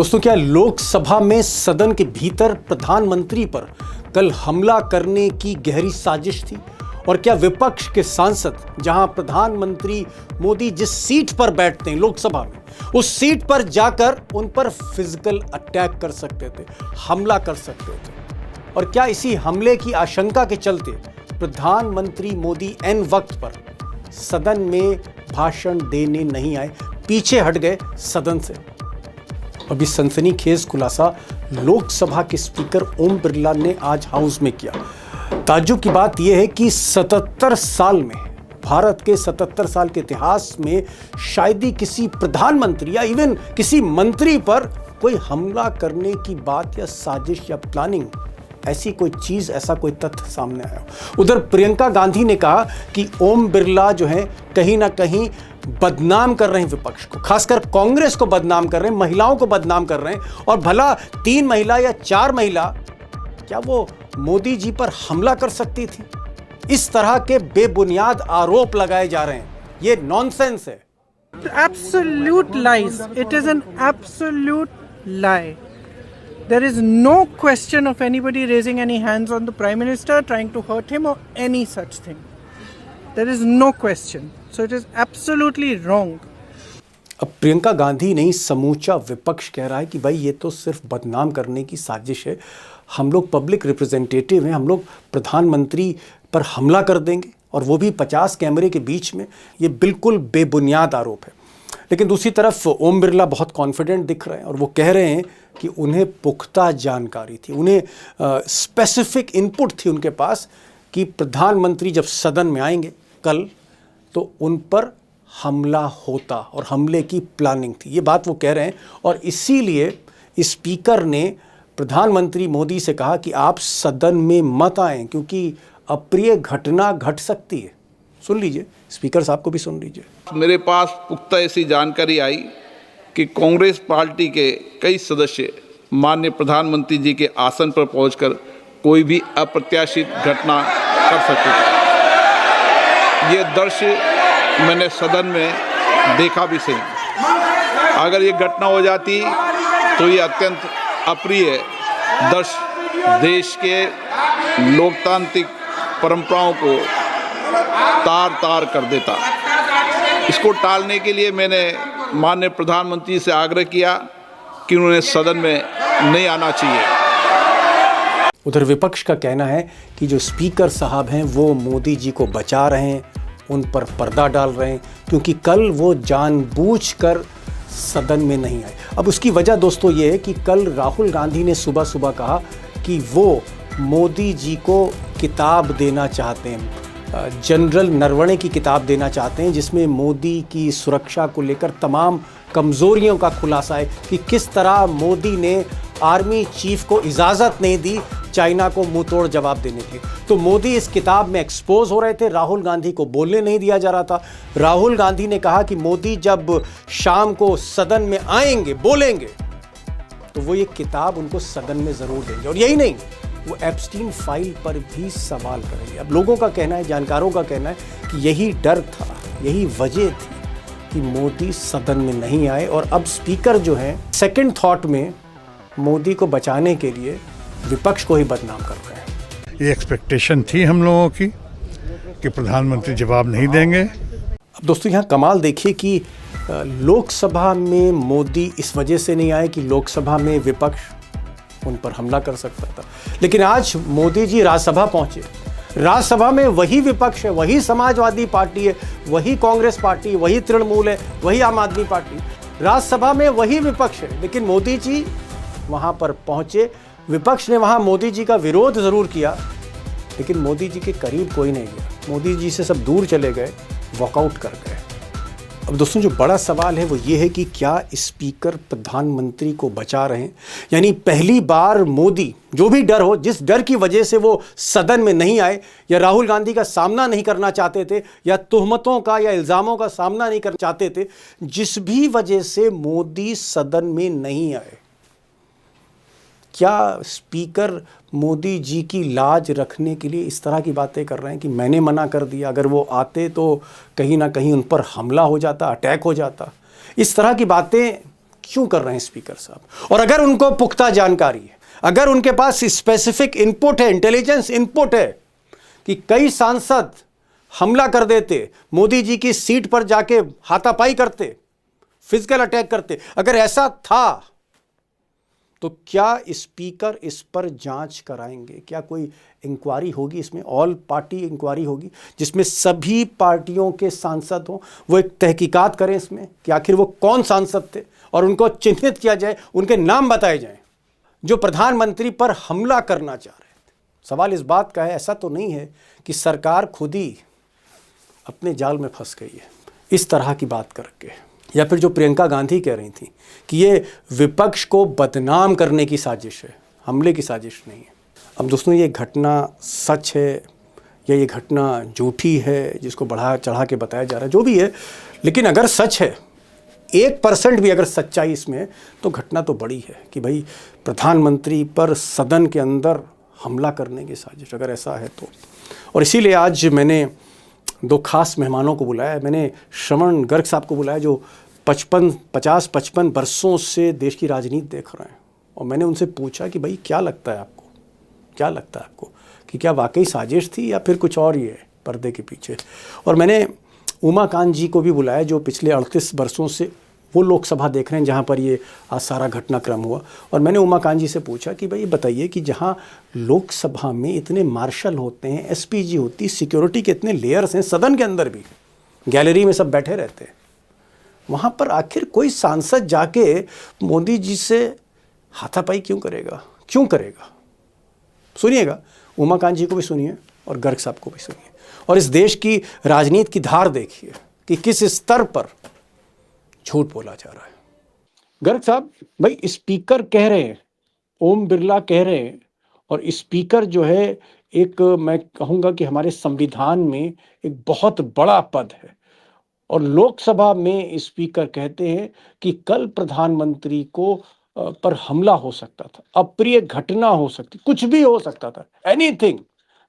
दोस्तों, क्या लोकसभा में सदन के भीतर प्रधानमंत्री पर कल हमला करने की गहरी साजिश थी? और क्या विपक्ष के सांसद, जहां प्रधानमंत्री मोदी जिस सीट पर बैठते हैं लोकसभा में, उस सीट पर जाकर उन पर फिजिकल अटैक कर सकते थे, हमला कर सकते थे? और क्या इसी हमले की आशंका के चलते प्रधानमंत्री मोदी एन वक्त पर सदन में भाषण देने नहीं आए, पीछे हट गए सदन से? अभी सनसनीखेज खुलासा लोकसभा के स्पीकर ओम बिरला ने आज हाउस में किया। ताज्जुब की बात यह है कि 77 साल में, भारत के 77 साल के इतिहास में शायद ही किसी प्रधानमंत्री या इवन किसी मंत्री पर कोई हमला करने की बात या साजिश या प्लानिंग, ऐसी कोई चीज, ऐसा कोई तथ्य सामने आया। उधर प्रियंका गांधी ने कहा कि ओम बिरला जो है कहीं ना कहीं बदनाम कर रहे हैं विपक्ष को, खासकर कांग्रेस को बदनाम कर रहे हैं, महिलाओं को बदनाम कर रहे हैं। और भला 3 महिला या 4 महिला क्या वो मोदी जी पर हमला कर सकती थी? इस तरह के बेबुनियाद आरोप लगाए जा रहे हैं, ये नॉनसेंस है। Absolute lies. It is an absolute lie. There is no question of anybody raising any hands on the Prime Minister, trying to hurt him or any such thing. There is no question. So it is absolutely wrong. अब प्रियंका गांधी नहीं, समूचा विपक्ष कह रहा है कि भाई ये तो सिर्फ बदनाम करने की साजिश है, हम लोग पब्लिक रिप्रेजेंटेटिव हैं, हम लोग प्रधानमंत्री पर हमला कर देंगे, और वो भी 50 कैमरे के बीच में। ये बिल्कुल बेबुनियाद आरोप है। लेकिन दूसरी तरफ ओम बिरला बहुत कॉन्फिडेंट दिख रहे हैं और वो कह रहे हैं कि उन्हें पुख्ता जानकारी थी, उन्हें स्पेसिफिक इनपुट थी उनके पास कि प्रधानमंत्री जब सदन में आएंगे कल तो उन पर हमला होता, और हमले की प्लानिंग थी। ये बात वो कह रहे हैं, और इसीलिए स्पीकर ने प्रधानमंत्री मोदी से कहा कि आप सदन में मत आएं, क्योंकि अप्रिय घटना घट सकती है। सुन लीजिए, स्पीकर साहब को भी सुन लीजिए। मेरे पास पुख्ता ऐसी जानकारी आई कि कांग्रेस पार्टी के कई सदस्य माननीय प्रधानमंत्री जी के आसन पर पहुंचकर कोई भी अप्रत्याशित घटना कर सकते थे। ये दृश्य मैंने सदन में देखा भी सही। अगर ये घटना हो जाती तो ये अत्यंत अप्रिय दृश्य देश के लोकतांत्रिक परंपराओं को तार तार कर देता। इसको टालने के लिए मैंने माननीय प्रधानमंत्री से आग्रह किया कि उन्हें सदन में नहीं आना चाहिए। उधर विपक्ष का कहना है कि जो स्पीकर साहब हैं वो मोदी जी को बचा रहे हैं, उन पर पर्दा डाल रहे हैं, क्योंकि कल वो जानबूझकर सदन में नहीं आए। अब उसकी वजह दोस्तों ये है कि कल राहुल गांधी ने सुबह सुबह कहा कि वो मोदी जी को किताब देना चाहते हैं, जनरल नरवणे की किताब देना चाहते हैं, जिसमें मोदी की सुरक्षा को लेकर तमाम कमज़ोरियों का खुलासा है कि किस तरह मोदी ने आर्मी चीफ को इजाज़त नहीं दी चाइना को मुंह तोड़ जवाब देने की। तो मोदी इस किताब में एक्सपोज हो रहे थे, राहुल गांधी को बोलने नहीं दिया जा रहा था। राहुल गांधी ने कहा कि मोदी जब शाम को सदन में आएंगे, बोलेंगे, तो वो ये किताब उनको सदन में ज़रूर देंगे। और यही नहीं, वो एप्स्टीन फाइल पर भी सवाल करेंगे। अब लोगों का कहना है, जानकारों का कहना है कि यही डर था, यही वजह थी कि मोदी सदन में नहीं आए। और अब स्पीकर जो हैं सेकंड थॉट में मोदी को बचाने के लिए विपक्ष को ही बदनाम कर रहे हैं। ये एक्सपेक्टेशन थी हम लोगों की कि प्रधानमंत्री जवाब नहीं देंगे। अब दोस्तों, यहाँ कमाल देखिए कि लोकसभा में मोदी इस वजह से नहीं आए कि लोकसभा में विपक्ष उन पर हमला कर सकता था, लेकिन आज मोदी जी राज्यसभा पहुंचे। राज्यसभा में वही विपक्ष है, वही समाजवादी पार्टी है, वही कांग्रेस पार्टी, वही तृणमूल है, वही आम आदमी पार्टी। राज्यसभा में वही विपक्ष है, लेकिन मोदी जी वहां पर पहुंचे। विपक्ष ने वहां मोदी जी का विरोध जरूर किया, लेकिन मोदी जी के करीब कोई नहीं गया। मोदी जी से सब दूर चले गए, वॉकआउट कर गए। अब दोस्तों, जो बड़ा सवाल है वो ये है कि क्या स्पीकर प्रधानमंत्री को बचा रहे हैं? यानी पहली बार मोदी, जो भी डर हो, जिस डर की वजह से वो सदन में नहीं आए, या राहुल गांधी का सामना नहीं करना चाहते थे, या तोहमतों का या इल्ज़ामों का सामना नहीं करना चाहते थे, जिस भी वजह से मोदी सदन में नहीं आए, क्या स्पीकर मोदी जी की लाज रखने के लिए इस तरह की बातें कर रहे हैं कि मैंने मना कर दिया, अगर वो आते तो कहीं ना कहीं उन पर हमला हो जाता, अटैक हो जाता? इस तरह की बातें क्यों कर रहे हैं स्पीकर साहब? और अगर उनको पुख्ता जानकारी है, अगर उनके पास स्पेसिफिक इनपुट है, इंटेलिजेंस इनपुट है कि कई सांसद हमला कर देते, मोदी जी की सीट पर जाके हाथापाई करते, फिजिकल अटैक करते, अगर ऐसा था तो क्या स्पीकर इस पर जांच कराएंगे? क्या कोई इंक्वायरी होगी इसमें, ऑल पार्टी इंक्वायरी होगी जिसमें सभी पार्टियों के सांसद हों, वो एक तहकीकात करें इसमें कि आखिर वो कौन सांसद थे और उनको चिन्हित किया जाए, उनके नाम बताए जाएं जो प्रधानमंत्री पर हमला करना चाह रहे थे। सवाल इस बात का है, ऐसा तो नहीं है कि सरकार खुद ही अपने जाल में फंस गई है इस तरह की बात करके, या फिर जो प्रियंका गांधी कह रही थी कि ये विपक्ष को बदनाम करने की साजिश है, हमले की साजिश नहीं है। अब दोस्तों, ये घटना सच है या ये घटना झूठी है जिसको बढ़ा चढ़ा के बताया जा रहा है, जो भी है, लेकिन अगर सच है, 1% भी अगर सच्चाई इसमें है, तो घटना तो बड़ी है कि भाई प्रधानमंत्री पर सदन के अंदर हमला करने की साजिश, अगर ऐसा है तो। और इसीलिए आज मैंने 2 खास मेहमानों को बुलाया है। मैंने श्रवण गर्ग साहब को बुलाया जो 50-55 वर्षों से देश की राजनीति देख रहे हैं, और मैंने उनसे पूछा कि भाई क्या लगता है आपको कि क्या वाकई साजिश थी या फिर कुछ और ही है पर्दे के पीछे। और मैंने उमाकांत जी को भी बुलाया जो पिछले 38 वर्षों से वो लोकसभा देख रहे हैं जहाँ पर ये आज सारा घटनाक्रम हुआ। और मैंने उमाकांत जी से पूछा कि भाई बताइए कि जहाँ लोकसभा में इतने मार्शल होते हैं, एसपीजी होती, सिक्योरिटी के इतने लेयर्स हैं, सदन के अंदर भी गैलरी में सब बैठे रहते हैं, वहाँ पर आखिर कोई सांसद जाके मोदी जी से हाथापाई क्यों करेगा? सुनिएगा, उमाकांत जी को भी सुनिए और गर्ग साहब को भी सुनिए, और इस देश की राजनीति की धार देखिए कि किस स्तर पर झूठ बोला जा रहा है। गर्ग साहब, भाई स्पीकर कह रहे हैं, ओम बिरला कह रहे हैं, और स्पीकर जो है एक, मैं कहूँगा कि हमारे संविधान में एक बहुत बड़ा पद है, और लोकसभा में स्पीकर कहते हैं कि कल प्रधानमंत्री को पर हमला हो सकता था, अप्रिय घटना हो सकती, कुछ भी हो सकता था, एनीथिंग,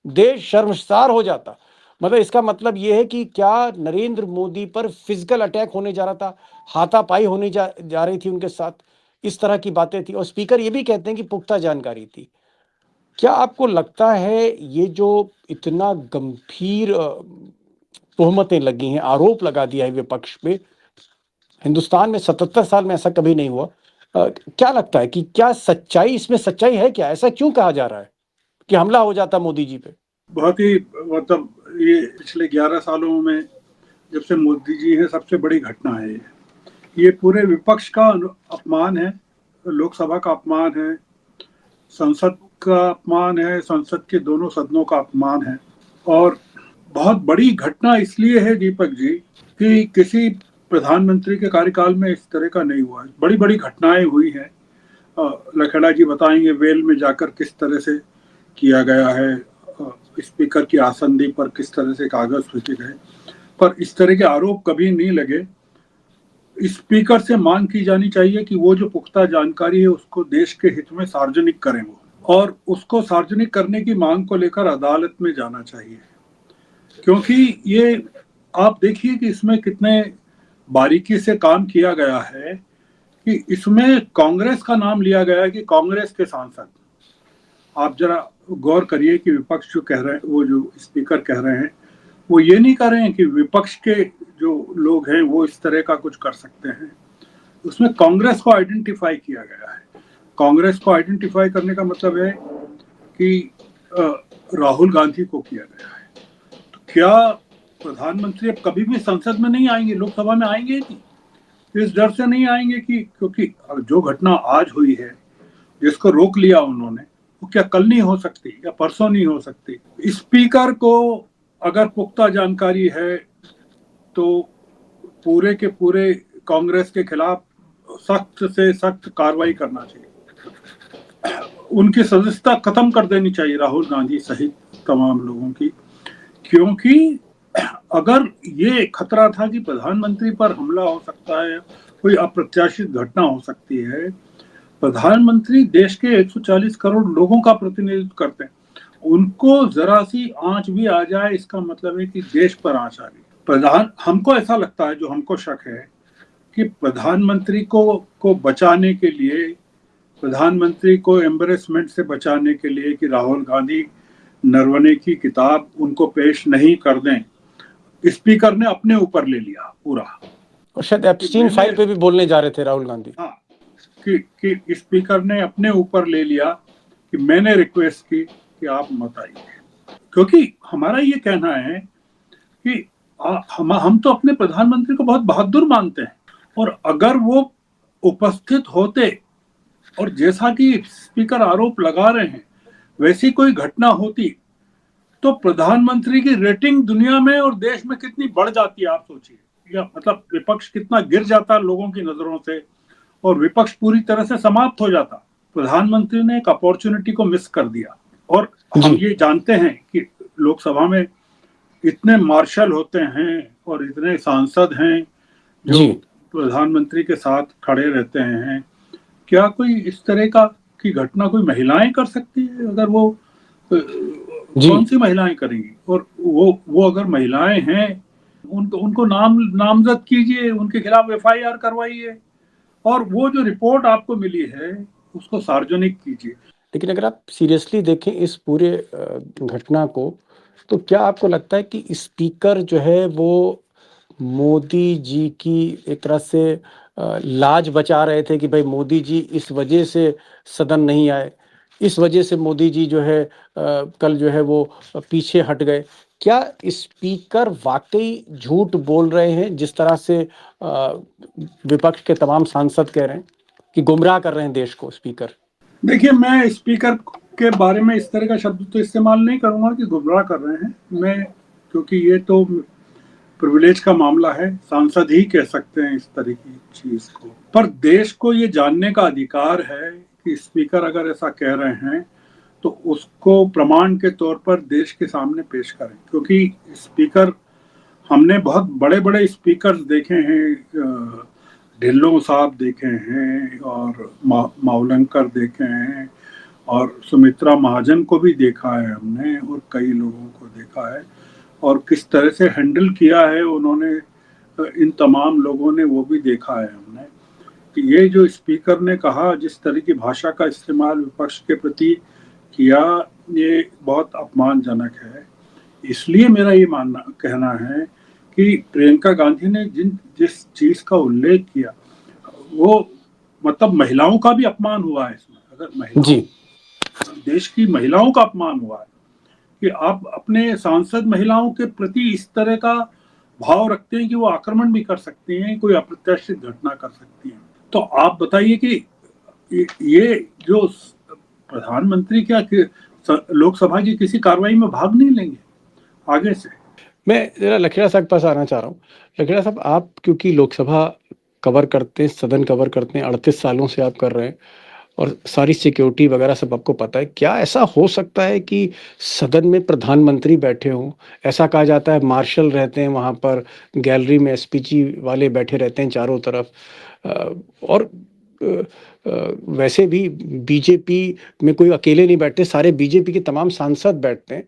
देश शर्मसार हो जाता। मतलब इसका मतलब यह है कि क्या नरेंद्र मोदी पर फिजिकल अटैक होने जा रहा था, हाथापाई होने जा रही थी उनके साथ, इस तरह की बातें थी। और स्पीकर ये भी कहते हैं कि पुख्ता जानकारी थी। क्या आपको लगता है ये जो इतना गंभीर तोहमतें लगी हैं, आरोप लगा दिया है विपक्ष पे, हिंदुस्तान में 77 साल में ऐसा कभी नहीं हुआ, क्या लगता है कि क्या सच्चाई इसमें, सच्चाई है क्या? ऐसा क्यों कहा जा रहा है कि हमला हो जाता मोदी जी पे? बहुत ही मतलब ये पिछले 11 सालों में जब से मोदी जी हैं सबसे बड़ी घटना है ये पूरे विपक्ष का अपमान है, लोकसभा का अपमान है, संसद का अपमान है, संसद के दोनों सदनों का अपमान है। और बहुत बड़ी घटना इसलिए है दीपक जी कि किसी प्रधानमंत्री के कार्यकाल में इस तरह का नहीं हुआ है। बड़ी बड़ी घटनाएं हुई हैं, लखेड़ा जी बताएंगे वेल में जाकर किस तरह से किया गया है, स्पीकर की आसंदी पर किस तरह से कागज फेंके गए, पर इस तरह के आरोप कभी नहीं लगे। स्पीकर से मांग की जानी चाहिए कि वो जो पुख्ता जानकारी है उसको देश के हित में सार्वजनिक करें वो, और उसको सार्वजनिक करने की मांग को लेकर अदालत में जाना चाहिए। क्योंकि ये आप देखिए कि इसमें कितने बारीकी से काम किया गया है कि इसमें कांग्रेस का नाम लिया गया है कि कांग्रेस के सांसद, आप जरा गौर करिए कि विपक्ष जो कह रहे हैं, वो जो स्पीकर कह रहे हैं, वो ये नहीं कह रहे हैं कि विपक्ष के जो लोग हैं वो इस तरह का कुछ कर सकते हैं। उसमें कांग्रेस को आइडेंटिफाई किया गया है। कांग्रेस को आइडेंटिफाई करने का मतलब है कि राहुल गांधी को किया गया है। तो क्या प्रधानमंत्री अब कभी भी संसद में नहीं आएंगे, लोकसभा में आएंगे नहीं? इस डर से नहीं आएंगे कि क्योंकि जो घटना आज हुई है जिसको रोक लिया उन्होंने, वो क्या कल नहीं हो सकती या परसों नहीं हो सकती? स्पीकर को अगर पुख्ता जानकारी है तो पूरे के पूरे कांग्रेस के खिलाफ सख्त से सख्त कार्रवाई करना चाहिए, उनकी सदस्यता खत्म कर देनी चाहिए राहुल गांधी सहित तमाम लोगों की। क्योंकि अगर ये खतरा था कि प्रधानमंत्री पर हमला हो सकता है, कोई अप्रत्याशित घटना हो सकती है, प्रधानमंत्री देश के 140 करोड़ लोगों का प्रतिनिधित्व करते हैं, उनको जरा सी आंच भी आ जाए इसका मतलब है कि देश पर आंच आ गई। हमको ऐसा लगता है, जो हमको शक है कि प्रधानमंत्री को बचाने के लिए, प्रधानमंत्री को एम्बेरसमेंट से बचाने के लिए कि राहुल गांधी नरवणे की किताब उनको पेश नहीं कर दें, स्पीकर ने अपने ऊपर ले लिया पूरा। और शायद एप्स्टीन फाइल पे भी बोलने जा रहे थे राहुल गांधी। हाँ, कि स्पीकर ने अपने ऊपर ले लिया कि मैंने रिक्वेस्ट की कि आप मत आइए, क्योंकि हमारा ये कहना है कि हम तो अपने प्रधानमंत्री को बहुत बहादुर मानते हैं, और अगर वो उपस्थित होते और जैसा कि स्पीकर आरोप लगा रहे हैं वैसी कोई घटना होती तो प्रधानमंत्री की रेटिंग दुनिया में और देश में कितनी बढ़ जाती है, आप सोचिए। या मतलब विपक्ष कितना गिर जाता लोगों की नजरों से, और विपक्ष पूरी तरह से समाप्त हो जाता। प्रधानमंत्री ने एक अपॉर्चुनिटी को मिस कर दिया। और हम ये जानते हैं कि लोकसभा में इतने मार्शल होते हैं और इतने सांसद हैं जो प्रधानमंत्री के साथ खड़े रहते हैं। क्या कोई इस तरह की घटना कोई महिलाएं कर सकती है? अगर वो कौन सी महिलाएं करेंगी? और वो अगर महिलाएं हैं उनको नामजद कीजिए, उनके खिलाफ FIR करवाइए, और वो जो रिपोर्ट आपको मिली है उसको सार्वजनिक कीजिए। लेकिन अगर आप सीरियसली देखें इस पूरे घटना को, तो क्या आपको लगता है कि स्पीकर जो है वो मोदी जी की एक तरह से लाज बचा रहे थे कि भाई मोदी जी इस वजह से सदन नहीं आए, इस वजह से मोदी जी जो है कल जो है वो पीछे हट गए? क्या स्पीकर वाकई झूठ बोल रहे हैं जिस तरह से विपक्ष के तमाम सांसद कह रहे हैं कि गुमराह कर रहे हैं देश को स्पीकर? देखिए, मैं स्पीकर के बारे में इस तरह का शब्द तो इस्तेमाल नहीं करूंगा कि गुमराह कर रहे हैं, मैं, क्योंकि ये तो प्रिविलेज का मामला है, सांसद ही कह सकते हैं इस तरह की चीज को। पर देश को ये जानने का अधिकार है कि स्पीकर अगर ऐसा कह रहे हैं तो उसको प्रमाण के तौर पर देश के सामने पेश करें, क्योंकि स्पीकर, हमने बहुत बड़े बड़े स्पीकर देखे हैं, ढिल्लों साहब देखे हैं और मावलंकर देखे हैं, और सुमित्रा महाजन को भी देखा है हमने, और कई लोगों को देखा है, और किस तरह से हैंडल किया है उन्होंने, इन तमाम लोगों ने वो भी देखा है हमने। कि ये जो स्पीकर ने कहा, जिस तरह की भाषा का इस्तेमाल विपक्ष के प्रति किया, ये बहुत अपमानजनक है। इसलिए मेरा ये कहना है कि प्रियंका गांधी ने जिस चीज का उल्लेख किया वो मतलब महिलाओं का भी अपमान हुआ है इसमें। अगर देश की महिलाओं का अपमान हुआ है कि आप अपने सांसद महिलाओं के प्रति इस तरह का भाव रखते हैं कि वो आक्रमण भी कर सकती हैं, कोई अप्रत्याशित घटना कर सकती हैं। तो आप बताइए कि ये जो प्रधानमंत्री क्या लोकसभा की किसी कार्रवाई में भाग नहीं लेंगे आगे से? मैं जरा लखेड़ा साहब के पास आना चाह रहा हूँ। लखेड़ा साहब, आप क्योंकि लोकसभा कवर करते हैं, सदन कवर करते हैं, 38 सालों से आप कर रहे हैं और सारी सिक्योरिटी वगैरह सब आपको पता है। क्या ऐसा हो सकता है कि सदन में प्रधानमंत्री बैठे हों? ऐसा कहा जाता है मार्शल रहते हैं वहाँ पर, गैलरी में SPG वाले बैठे रहते हैं चारों तरफ, और वैसे भी बीजेपी में कोई अकेले नहीं बैठते, सारे बीजेपी के तमाम सांसद बैठते हैं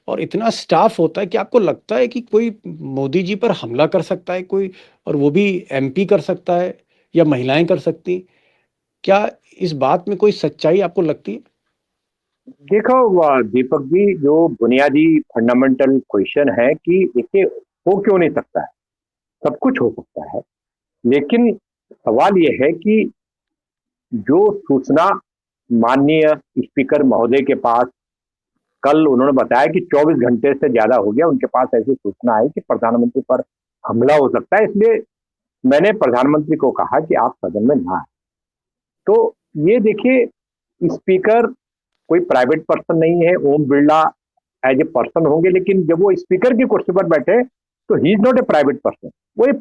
और इतना स्टाफ होता है। कि आपको लगता है कि कोई मोदी जी पर हमला कर सकता है कोई, और वो भी MP कर सकता है या महिलाएं कर सकती? क्या इस बात में कोई सच्चाई आपको लगती है? देखो दीपक जी, जो बुनियादी फंडामेंटल क्वेश्चन है कि इसे हो क्यों नहीं सकता है, सब कुछ हो सकता है, लेकिन सवाल यह है कि जो सूचना माननीय स्पीकर महोदय के पास, कल उन्होंने बताया कि 24 घंटे से ज्यादा हो गया उनके पास ऐसी सूचना है कि प्रधानमंत्री पर हमला हो सकता है, इसलिए मैंने प्रधानमंत्री को कहा कि आप सदन में ना आए। तो ये देखिए, स्पीकर कोई प्राइवेट पर्सन नहीं है, Om Birla as a person होंगे, लेकिन जब वो स्पीकर की कुर्सी पर बैठे तो he is not a private person, वो एक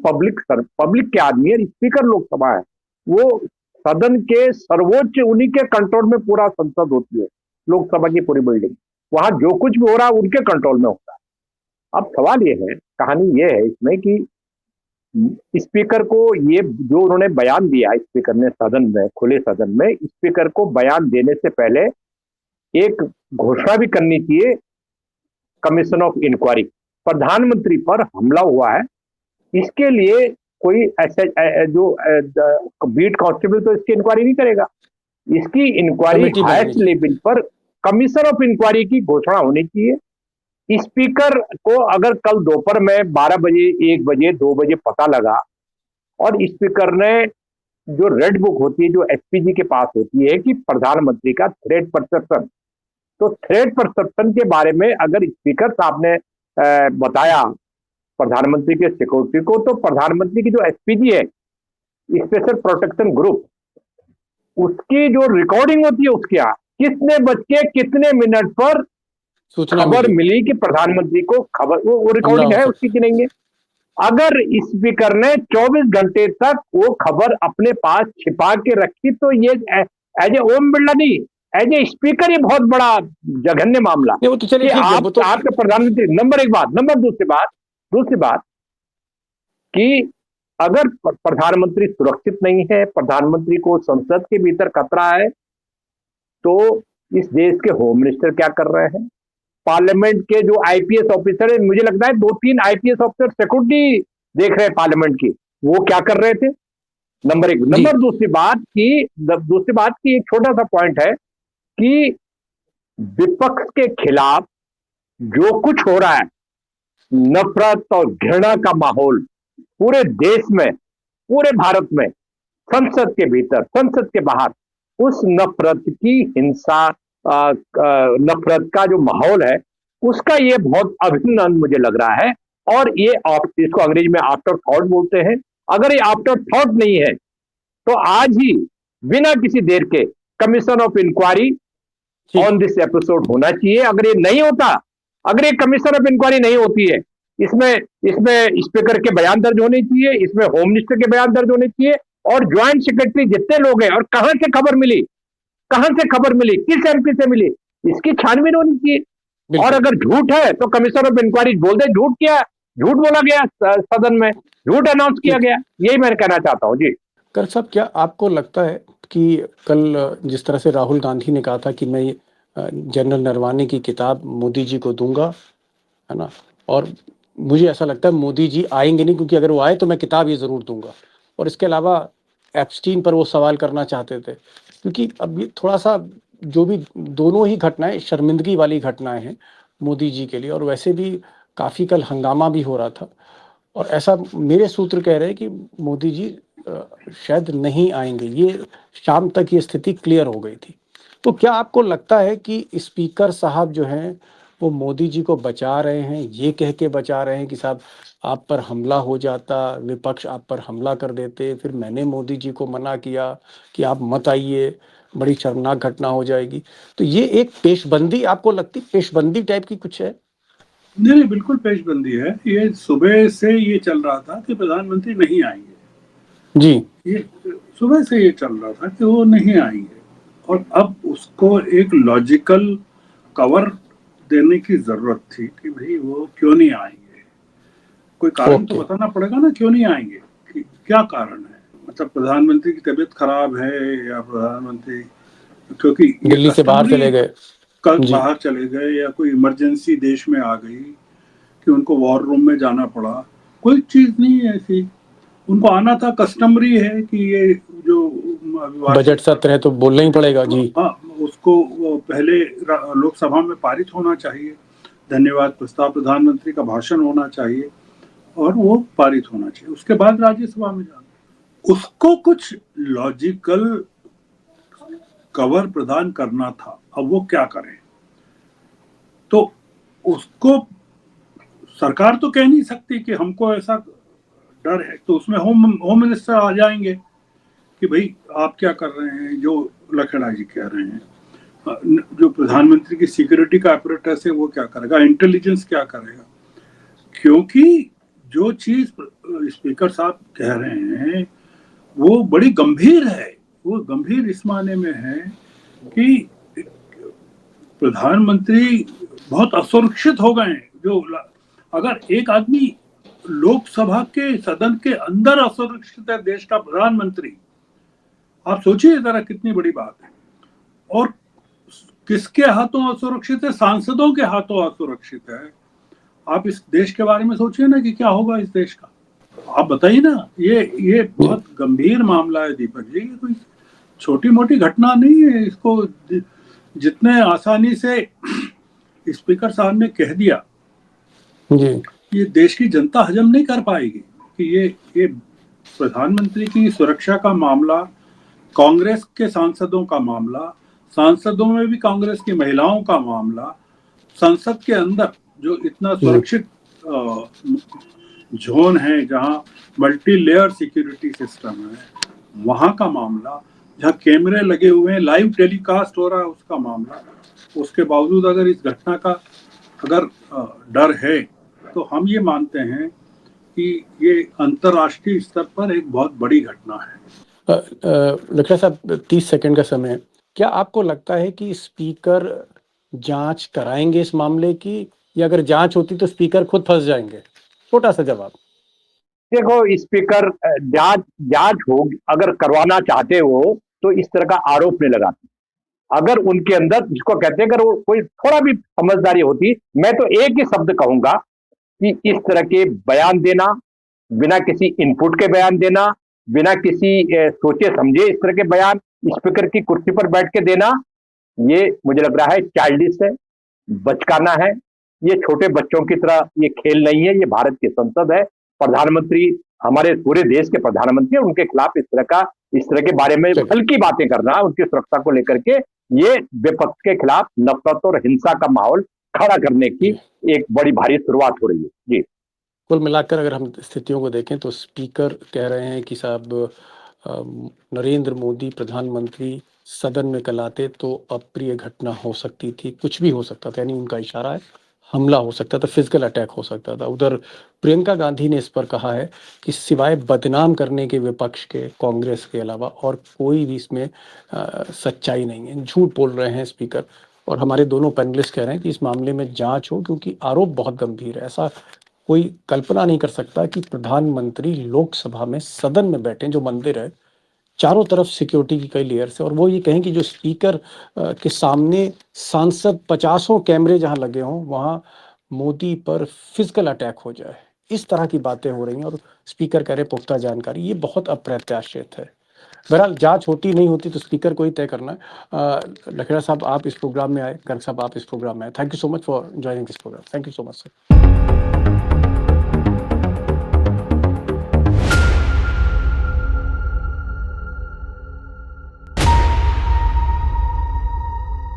पब्लिक के आदमी है। स्पीकर लोकसभा है, वो सदन के सर्वोच्च, उन्हीं के कंट्रोल में पूरा संसद होती है, लोकसभा की पूरी बिल्डिंग, वहां जो कुछ भी हो रहा है उनके कंट्रोल में होता है। अब सवाल ये है, कहानी ये है इसमें कि स्पीकर को ये जो उन्होंने बयान दिया, स्पीकर ने सदन में, खुले सदन में, स्पीकर को बयान देने से पहले एक घोषणा भी करनी चाहिए, कमीशन ऑफ इंक्वायरी, प्रधानमंत्री पर हमला हुआ है, इसके लिए कोई ऐसे जो बीट कांस्टेबल तो इसकी इंक्वायरी नहीं करेगा। इसकी इंक्वायरी कमेटी बनानी हाईएस्ट लेवल पर कमीशन ऑफ इंक्वायरी की घोषणा होनी चाहिए। स्पीकर को अगर कल दोपहर में 12 बजे, 1 बजे, 2 बजे पता लगा और स्पीकर ने जो रेड बुक होती है, जो एसपीजी के पास होती है कि प्रधानमंत्री का थ्रेट परसेप्शन, तो थ्रेट परसेप्शन के बारे में अगर स्पीकर साहब ने बताया प्रधानमंत्री के सिक्योरिटी को, तो प्रधानमंत्री की जो एसपीजी है, स्पेशल प्रोटेक्शन ग्रुप, उसकी जो रिकॉर्डिंग होती है, उसके यहाँ कितने बज के कितने मिनट पर सूचना खबर मिली। मिली कि प्रधानमंत्री को खबर, वो रिकॉर्डिंग है उसकी कि नहीं है। अगर स्पीकर ने 24 घंटे तक वो खबर अपने पास छिपा के रखी, तो ये एज ए ओम बिरला नहीं, एज ए स्पीकर ये बहुत बड़ा जघन्य मामला नहीं, वो तो चलिए कि ठीक है, वो तो आपके प्रधानमंत्री, नंबर एक बात। नंबर दूसरी बात कि अगर प्रधानमंत्री सुरक्षित नहीं है, प्रधानमंत्री को संसद के भीतर खतरा है, तो इस देश के होम मिनिस्टर क्या कर रहे हैं, पार्लियामेंट के जो आईपीएस ऑफिसर है, मुझे लगता है 2-3 आईपीएस ऑफिसर सिक्योरिटी देख रहे हैं पार्लियामेंट की, वो क्या कर रहे थे, नंबर एक। नंबर दूसरी बात की एक छोटा सा पॉइंट है कि विपक्ष के खिलाफ जो कुछ हो रहा है, नफरत और घृणा का माहौल पूरे देश में, पूरे भारत में, संसद के भीतर, संसद के बाहर, उस नफरत की हिंसा, नफरत का जो माहौल है, उसका ये बहुत अभिनंदन मुझे लग रहा है। और ये इसको अंग्रेजी में आफ्टर थॉट बोलते हैं। अगर ये आफ्टर थॉट नहीं है, तो आज ही बिना किसी देर के commission of inquiry on this episode होना चाहिए। अगर ये नहीं होता, अगर ये कमीशन ऑफ इंक्वायरी नहीं होती है, इसमें स्पीकर के बयान दर्ज होने चाहिए, इसमें होम मिनिस्टर के बयान दर्ज होने चाहिए, और ज्वाइंट सेक्रेटरी जितने लोग हैं, और कहां से खबर मिली, किस एमपी से मिली, इसकी छानबीन होनी चाहिए। और अगर झूठ है तो कमीशन ऑफ इंक्वायरी बोल दे झूठ बोला गया सदन में, झूठ अनाउंस किया गया। यही मैं कहना चाहता हूं जी। कर साहब, क्या आपको लगता है कि कल जिस तरह से राहुल गांधी ने कहा था कि मैं जनरल नरवाने की किताब मोदी जी को दूंगा, है ना, और मुझे ऐसा लगता है मोदी जी आएंगे नहीं, क्योंकि अगर वो आए तो मैं किताब ये ज़रूर दूंगा, और इसके अलावा एप्स्टीन पर वो सवाल करना चाहते थे, क्योंकि अब ये थोड़ा सा जो भी दोनों ही घटनाएं शर्मिंदगी वाली घटनाएं हैं मोदी जी के लिए, और वैसे भी काफ़ी कल हंगामा भी हो रहा था, और ऐसा मेरे सूत्र कह रहे हैं कि मोदी जी शायद नहीं आएंगे, ये शाम तक ये स्थिति क्लियर हो गई थी। तो क्या आपको लगता है कि स्पीकर साहब जो हैं वो मोदी जी को बचा रहे हैं, ये कह के बचा रहे हैं कि साहब आप पर हमला हो जाता, विपक्ष आप पर हमला कर देते, फिर मैंने मोदी जी को मना किया कि आप मत आइए, बड़ी शर्मनाक घटना हो जाएगी, तो ये एक पेशबंदी आपको लगती, पेशबंदी टाइप की कुछ है? नहीं, बिल्कुल पेशबंदी है। ये सुबह से ये चल रहा था कि प्रधानमंत्री नहीं आएंगे जी, ये सुबह से ये चल रहा था कि वो नहीं आएंगे, और अब उसको एक लॉजिकल कवर देने की जरूरत थी कि भाई वो क्यों नहीं आएंगे। कोई कारण तो बताना पड़ेगा ना, क्यों नहीं आएंगे, कि क्या कारण है। मतलब प्रधानमंत्री की तबीयत खराब है, या प्रधानमंत्री क्योंकि दिल्ली से बाहर चले गए, कल बाहर चले गए, या कोई इमरजेंसी देश में आ गई कि उनको वॉर रूम में जाना पड़ा, कोई चीज नहीं है ऐसी। उनको आना था, कस्टमरी है कि ये जो बजट सत्र है तो बोलना ही पड़ेगा जी। हाँ, उसको पहले लोकसभा में पारित होना चाहिए, धन्यवाद प्रस्ताव प्रधानमंत्री का भाषण होना चाहिए, और वो पारित होना चाहिए, उसके बाद राज्यसभा में जाना। उसको कुछ लॉजिकल कवर प्रदान करना था। अब वो क्या करें, तो उसको सरकार तो कह नहीं सकती कि हमको ऐसा डर है, तो उसमें होम मिनिस्टर आ जाएंगे कि भाई आप क्या कर रहे हैं, जो लखेड़ा जी कह रहे हैं, जो प्रधानमंत्री की सिक्योरिटी का apparatus है वो क्या करेगा, इंटेलिजेंस क्या करेगा। क्योंकि जो चीज स्पीकर साहब कह रहे हैं वो बड़ी गंभीर है। वो गंभीर इस माने में है कि प्रधानमंत्री बहुत असुरक्षित हो गए। जो अगर एक आदमी लोकसभा के सदन के अंदर असुरक्षित है, देश का प्रधानमंत्री, आप सोचिए जरा कितनी बड़ी बात है। और किसके हाथों असुरक्षित है? सांसदों के हाथों असुरक्षित है। आप इस देश के बारे में सोचिए ना कि क्या होगा इस देश का। आप बताइए ना, ये बहुत गंभीर मामला है दीपक जी, ये कोई छोटी मोटी घटना नहीं है। इसको जितने आसानी से स्पीकर साहब ने कह दिया, जी ये देश की जनता हजम नहीं कर पाएगी कि ये प्रधानमंत्री की सुरक्षा का मामला, कांग्रेस के सांसदों का मामला, सांसदों में भी कांग्रेस की महिलाओं का मामला, संसद के अंदर जो इतना सुरक्षित जोन है, जहां मल्टी लेयर सिक्योरिटी सिस्टम है, वहां का मामला, जहां कैमरे लगे हुए हैं, लाइव टेलीकास्ट हो रहा है, उसका मामला। उसके बावजूद अगर इस घटना का अगर डर है, तो हम ये मानते हैं कि ये अंतर्राष्ट्रीय स्तर पर एक बहुत बड़ी घटना है। लखरा साहब 30 सेकंड का समय है। क्या आपको लगता है कि स्पीकर जांच कराएंगे इस मामले की, या अगर जांच होती तो स्पीकर खुद फंस जाएंगे? छोटा सा जवाब। देखो, स्पीकर जांच जांच हो, अगर करवाना चाहते हो तो इस तरह का आरोप नहीं लगाते। अगर उनके अंदर, जिसको कहते हैं, अगर वो कोई थोड़ा भी समझदारी होती, मैं तो एक ही शब्द कहूंगा कि इस तरह के बयान देना, बिना किसी इनपुट के बयान देना, बिना किसी सोचे समझे इस तरह के बयान स्पीकर की कुर्सी पर बैठ के देना, ये मुझे लग रहा है चाइल्डिश है, बचकाना है। ये छोटे बच्चों की तरह ये खेल नहीं है, ये भारत की संसद है। प्रधानमंत्री, हमारे पूरे देश के प्रधानमंत्री, उनके खिलाफ इस तरह के बारे में हल्की बातें करना, उनकी सुरक्षा को लेकर के, ये विपक्ष के खिलाफ नफरत और हिंसा का माहौल खड़ा करने की एक बड़ी भारी शुरुआत हो रही है। जी, कुल मिलाकर अगर हम स्थितियों को देखें तो स्पीकर कह रहे हैं कि साहब नरेंद्र मोदी प्रधानमंत्री सदन में कल आते तो अप्रिय घटना हो सकती थी, कुछ भी हो सकता था, यानी उनका इशारा है हमला हो सकता था, फिजिकल अटैक हो सकता था। उधर प्रियंका गांधी ने इस पर कहा है कि सिवाय बदनाम करने के विपक्ष के, कांग्रेस के अलावा और कोई भी इसमें सच्चाई नहीं है, झूठ बोल रहे हैं स्पीकर। और हमारे दोनों पैनलिस्ट कह रहे हैं कि इस मामले में जांच हो, क्योंकि आरोप बहुत गंभीर है। ऐसा कोई कल्पना नहीं कर सकता कि प्रधानमंत्री लोकसभा में सदन में बैठे, जो मंदिर है, चारों तरफ सिक्योरिटी की कई लेयर्स है, और वो ये कहें कि जो स्पीकर के सामने सांसद 50 कैमरे जहां लगे हों वहां मोदी पर फिजिकल अटैक हो जाए। इस तरह की बातें हो रही हैं और स्पीकर कह रहे पुख्ता जानकारी, ये बहुत अप्रत्याशित है। बहरहाल जांच होती नहीं होती तो स्पीकर को ही तय करना है। लखेड़ा साहब आप इस प्रोग्राम में आए, गर्ग साहब आप इस प्रोग्राम में आए। Thank you so much for joining this programme. Thank you so much sir.